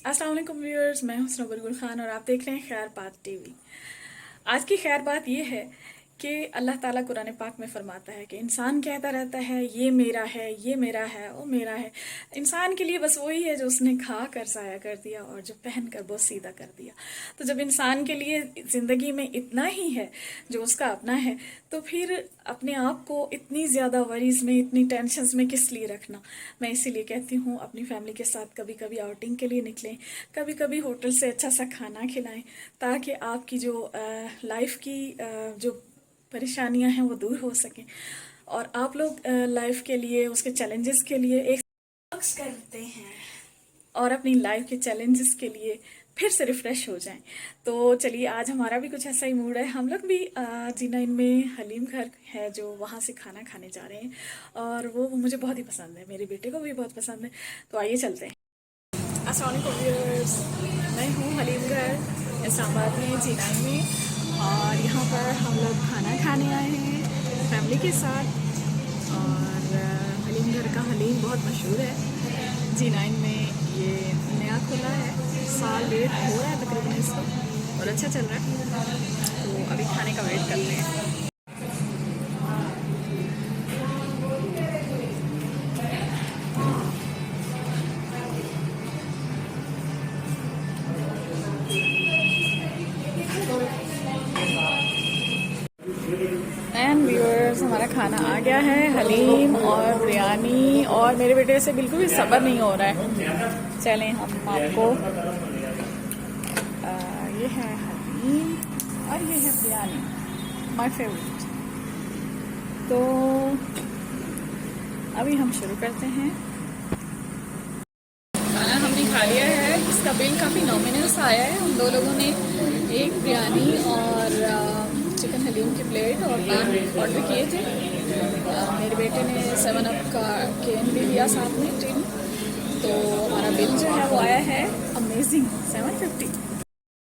अस्सलाम वालेकुम व्यूअर्स, मैं हूं सनोबर गुल खान और आप देख रहे हैं खैर बात टीवी। आज की खैर बात ये है कि अल्लाह ताला कुरान पाक में फरमाता है कि इंसान कहता रहता है ये मेरा है, ये मेरा है, वो मेरा है। इंसान के लिए बस वही है जो उसने खा कर ज़ाया कर दिया और जो पहन कर बहुत सीधा कर दिया। तो जब इंसान के लिए ज़िंदगी में इतना ही है जो उसका अपना है, तो फिर अपने आप को इतनी ज़्यादा वरीज में, इतनी टेंशन्स में किस लिए रखना। मैं इसीलिए कहती हूँ अपनी फैमिली के साथ कभी कभी आउटिंग के लिए निकलें, कभी कभी होटल से अच्छा सा खाना खिलाएं, ताकि आपकी जो लाइफ की जो परेशानियां हैं वो दूर हो सकें और आप लोग लाइफ के लिए, उसके चैलेंजेस के लिए एक वर्क्स करते हैं और अपनी लाइफ के चैलेंजेस के लिए फिर से रिफ्रेश हो जाएं। तो चलिए, आज हमारा भी कुछ ऐसा ही मूड है। हम लोग भी G9 में हलीम घर है जो वहाँ से खाना खाने जा रहे हैं और वो मुझे बहुत ही पसंद है, मेरे बेटे को भी बहुत पसंद है। तो आइए चलते हैं। अस्सलाम वालेकुम व्यूअर्स, मैं हूँ हलीम घर इस्लामाबाद में G9 में और यहाँ पर हम लोग खाना खाने आए हैं फैमिली के साथ। और हलीम घर का हलीम बहुत मशहूर है G9 में। ये नया खुला है, साल डेढ़ हो रहा है तकरीबन इसको, और अच्छा चल रहा है। तो अभी खाने का वेट करते हैं। एंड व्यूअर्स, हमारा खाना आ गया है, हलीम और बिरयानी, और मेरे बेटे से बिल्कुल भी सब्र नहीं हो रहा है। चलें हम आपको ये है हलीम और ये है बिरयानी, माय फेवरेट। तो अभी हम शुरू करते हैं। खाना हमने खा लिया है, इसका बिल काफ़ी नॉमिनल सा आया है। हम दो लोगों ने एक बिरयानी और चिकन हलीम की प्लेट और नान ऑर्डर किए थे। मेरे बेटे ने 7 अप का केन भी लिया साथ में टिन। तो हमारा बिल जो है वो आया है अमेजिंग 750।